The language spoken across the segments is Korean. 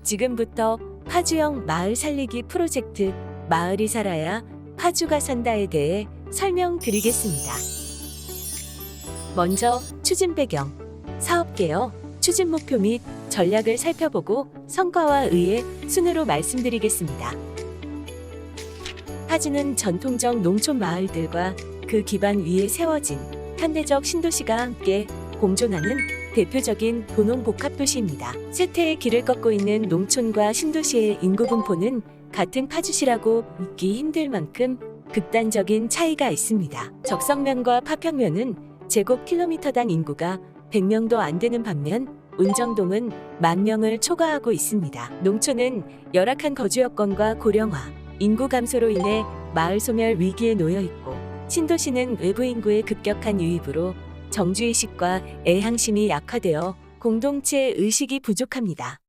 지금부터 파주형 마을 살리기 프로젝트 마을이 살아야 파주가 산다에 대해 설명드리겠습니다. 먼저 추진 배경, 사업 개요, 추진 목표 및 전략을 살펴보고 성과와 의의 순으로 말씀드리겠습니다. 파주는 전통적 농촌 마을들과 그 기반 위에 세워진 현대적 신도시가 함께 공존하는 대표적인 도농복합도시입니다. 쇠퇴의 길을 걷고 있는 농촌과 신도시의 인구 분포는 같은 파주시라고 믿기 힘들 만큼 극단적인 차이가 있습니다. 적성면과 파평면은 제곱킬로미터당 인구가 100명도 안 되는 반면 운정동은 10,000명을 초과하고 있습니다. 농촌은 열악한 거주 여건과 고령화, 인구 감소로 인해 마을 소멸 위기에 놓여 있고, 신도시는 외부 인구의 급격한 유입으로 정주의식과 애향심이 약화되어 공동체 의식이 부족합니다.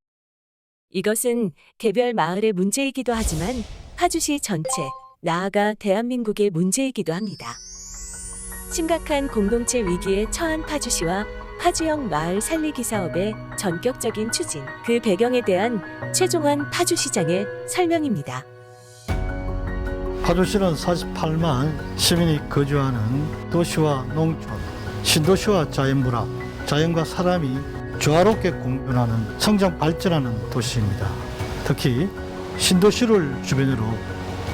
이것은 개별 마을의 문제이기도 하지만 파주시 전체, 나아가 대한민국의 문제이기도 합니다. 심각한 공동체 위기에 처한 파주시와 파주형 마을 살리기 사업의 전격적인 추진, 그 배경에 대한 최종환 파주시장의 설명입니다. 파주시는 48만 시민이 거주하는 도시와 농촌, 신도시와 자연물화, 자연과 사람이 조화롭게 공존하는 성장 발전하는 도시입니다. 특히 신도시를 주변으로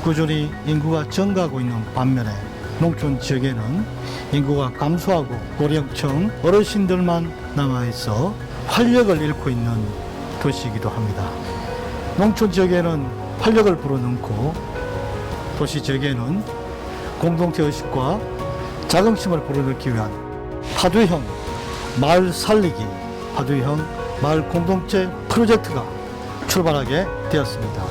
꾸준히 인구가 증가하고 있는 반면에 농촌 지역에는 인구가 감소하고 고령층 어르신들만 남아있어 활력을 잃고 있는 도시이기도 합니다. 농촌 지역에는 활력을 불어넣고 도시 지역에는 공동체 의식과 자긍심을 불어넣기 위한 파주형 마을 살리기, 파주형 마을 공동체 프로젝트가 출발하게 되었습니다.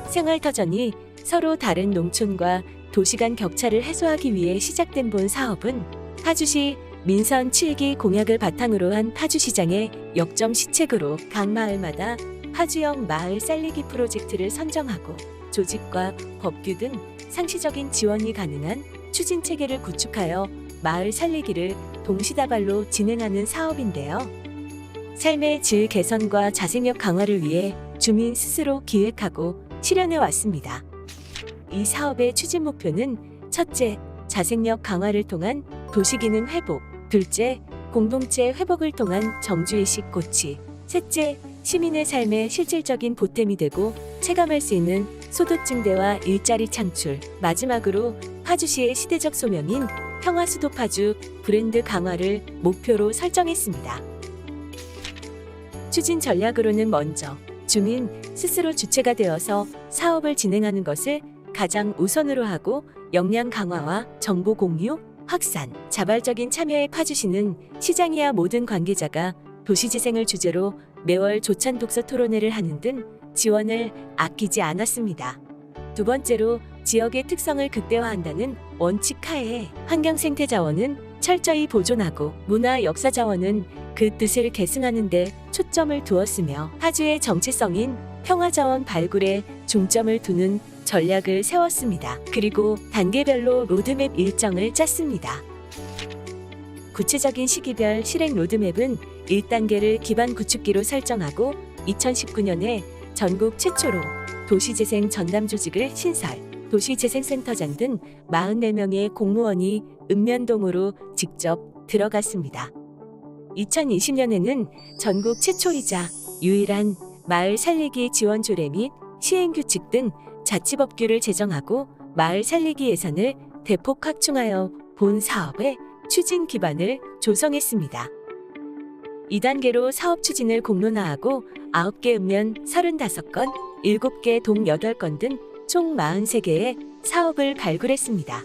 생활터전이 서로 다른 농촌과 도시 간 격차를 해소하기 위해 시작된 본 사업은 파주시 민선 7기 공약을 바탕으로 한 파주시장의 역점 시책으로 각 마을마다 파주형 마을 살리기 프로젝트를 선정하고 조직과 법규 등 상시적인 지원이 가능한 추진 체계를 구축하여 마을 살리기를 동시다발로 진행하는 사업인데요. 삶의 질 개선과 자생력 강화를 위해 주민 스스로 기획하고 실현해 왔습니다. 이 사업의 추진 목표는 첫째, 자생력 강화를 통한 도시기능 회복, 둘째, 공동체 회복을 통한 정주의식 고취, 셋째, 시민의 삶에 실질적인 보탬이 되고 체감할 수 있는 소득 증대와 일자리 창출, 마지막으로 파주시의 시대적 소명인 평화수도 파주 브랜드 강화를 목표로 설정했습니다. 추진 전략으로는 먼저 주민 스스로 주체가 되어서 사업을 진행하는 것을 가장 우선으로 하고 역량 강화와 정보 공유, 확산, 자발적인 참여의 파주시는 시장이야 모든 관계자가 도시재생을 주제로 매월 조찬 독서 토론회를 하는 등 지원을 아끼지 않았습니다. 두 번째로 지역의 특성을 극대화한다는 원칙 하에 환경생태자원은 철저히 보존하고 문화 역사자원은 그 뜻을 계승하는 데 초점을 두었으며 파주의 정체성인 평화자원 발굴에 중점을 두는 전략을 세웠습니다. 그리고 단계별로 로드맵 일정을 짰습니다. 구체적인 시기별 실행 로드맵은 1단계를 기반 구축기로 설정하고 2019년에 전국 최초로 도시재생 전담 조직을 신설, 도시재생센터장 등 44명의 공무원이 읍면동으로 직접 들어갔습니다. 2020년에는 전국 최초이자 유일한 마을 살리기 지원 조례 및 시행규칙 등 자치법규를 제정하고 마을 살리기 예산을 대폭 확충하여 본 사업의 추진 기반을 조성했습니다. 2단계로 사업 추진을 공론화하고 9개 읍면 35건, 7개 동 8건 등 총 43개의 사업을 발굴했습니다.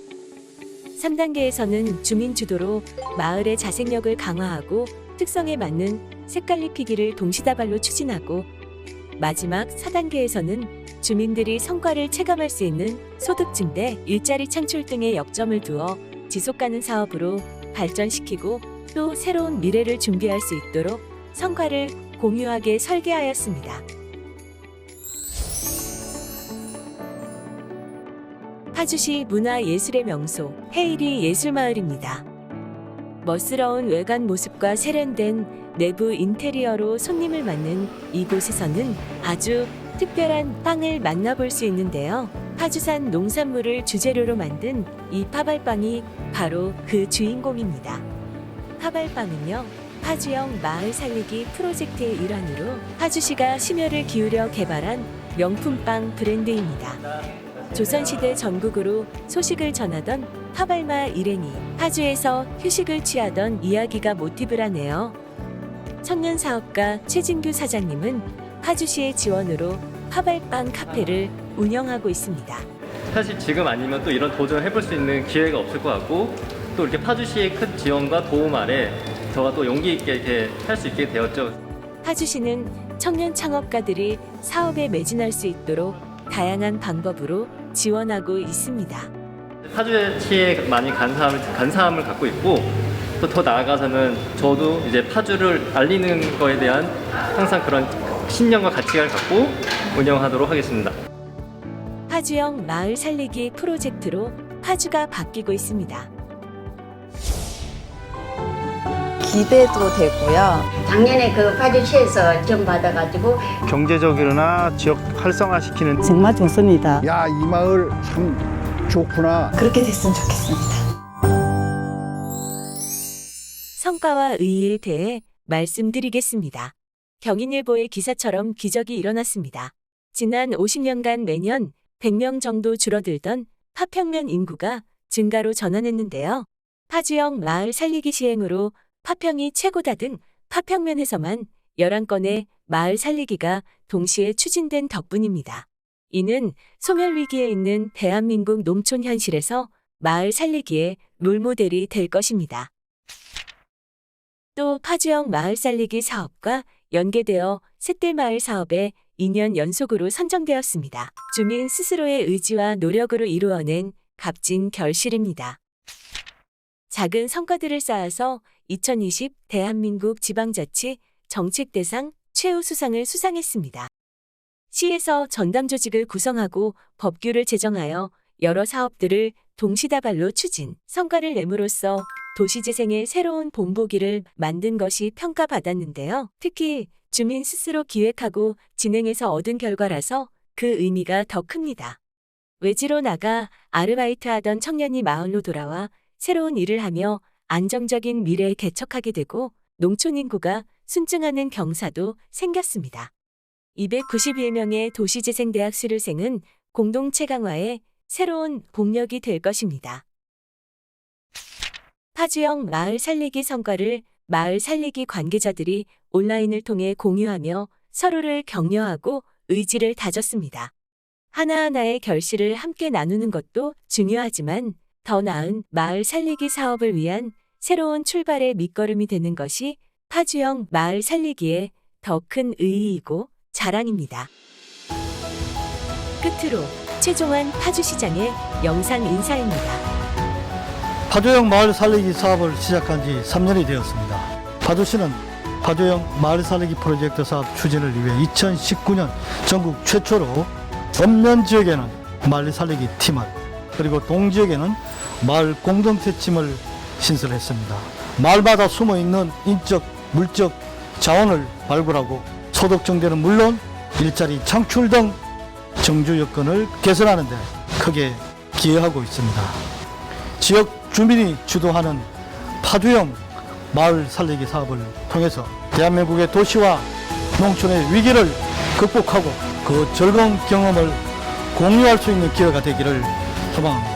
3단계에서는 주민 주도로 마을의 자생력을 강화하고 특성에 맞는 색깔 입히기를 동시다발로 추진하고, 마지막 4단계에서는 주민들이 성과를 체감할 수 있는 소득 증대, 일자리 창출 등의 역점을 두어 지속가능 사업으로 발전시키고 또 새로운 미래를 준비할 수 있도록 성과를 공유하게 설계하였습니다. 파주시 문화예술의 명소 헤이리 예술마을입니다. 멋스러운 외관 모습과 세련된 내부 인테리어로 손님을 맞는 이곳에서는 아주 특별한 빵을 만나볼 수 있는데요. 파주산 농산물을 주재료로 만든 이 파발빵이 바로 그 주인공입니다. 파발빵은요, 파주형 마을 살리기 프로젝트의 일환으로 파주시가 심혈을 기울여 개발한 명품빵 브랜드입니다. 조선시대 전국으로 소식을 전하던 파발마 일행이 파주에서 휴식을 취하던 이야기가 모티브라네요. 청년 사업가 최진규 사장님은 파주시의 지원으로 파발빵 카페를 운영하고 있습니다. 사실 지금 아니면 또 이런 도전을 해볼 수 있는 기회가 없을 것 같고, 또 이렇게 파주시의 큰 지원과 도움 아래 저가 또 용기 있게 이렇게 할 수 있게 되었죠. 파주시는 청년 창업가들이 사업에 매진할 수 있도록 다양한 방법으로 지원하고 있습니다. 파주시에 많이 간사함을 갖고 있고, 또 더 나아가서는 저도 이제 파주를 알리는 거에 대한 항상 그런 신념과 가치관을 갖고 운영하도록 하겠습니다. 파주형 마을 살리기 프로젝트로 파주가 바뀌고 있습니다. 기대도 되고요. 작년에 그 파주시에서 지원 받아가지고 경제적으로나 지역 활성화시키는 정말 좋습니다. 야, 이 마을 참 좋구나. 그렇게 됐으면 좋겠습니다. 성과와 의의에 대해 말씀드리겠습니다. 경인일보의 기사처럼 기적이 일어났습니다. 지난 50년간 매년 100명 정도 줄어들던 파평면 인구가 증가로 전환했는데요. 파주형 마을 살리기 시행으로 파평이 최고다 등 파평면에서만 11건의 마을 살리기가 동시에 추진된 덕분입니다. 이는 소멸위기에 있는 대한민국 농촌 현실에서 마을 살리기의 롤모델이 될 것입니다. 또 파주형 마을 살리기 사업과 연계되어 샛들마을 사업에 2년 연속으로 선정되었습니다. 주민 스스로의 의지와 노력으로 이루어낸 값진 결실입니다. 작은 성과들을 쌓아서 2020 대한민국 지방자치 정책대상 최우수상을 수상했습니다. 시에서 전담조직을 구성하고 법규를 제정하여 여러 사업들을 동시다발로 추진, 성과를 내므로써 도시재생의 새로운 본보기를 만든 것이 평가받았는데요. 특히 주민 스스로 기획하고 진행해서 얻은 결과라서 그 의미가 더 큽니다. 외지로 나가 아르바이트하던 청년이 마을로 돌아와 새로운 일을 하며 안정적인 미래에 개척하게 되고 농촌 인구가 순증하는 경사도 생겼습니다. 291명의 도시재생대학 수료생은 공동체 강화에 새로운 동력이 될 것입니다. 파주형 마을 살리기 성과를 마을 살리기 관계자들이 온라인을 통해 공유하며 서로를 격려하고 의지를 다졌습니다. 하나하나의 결실을 함께 나누는 것도 중요하지만 더 나은 마을 살리기 사업을 위한 새로운 출발의 밑거름이 되는 것이 파주형 마을 살리기의 더 큰 의의이고 자랑입니다. 끝으로 최종환 파주시장의 영상 인사입니다. 파주형 마을 살리기 사업을 시작한 지 3년이 되었습니다. 파주시는 파주형 마을 살리기 프로젝트 사업 추진을 위해 2019년 전국 최초로 읍면 지역에는 마을 살리기 팀을, 그리고 동지역에는 마을 공동체 팀을 신설했습니다. 마을마다 숨어있는 인적, 물적 자원을 발굴하고 소득 증대는 물론 일자리 창출 등 정주 여건을 개선하는 데 크게 기여하고 있습니다. 지역 주민이 주도하는 파주형 마을 살리기 사업을 통해서 대한민국의 도시와 농촌의 위기를 극복하고 그 즐거운 경험을 공유할 수 있는 기회가 되기를 소망합니다.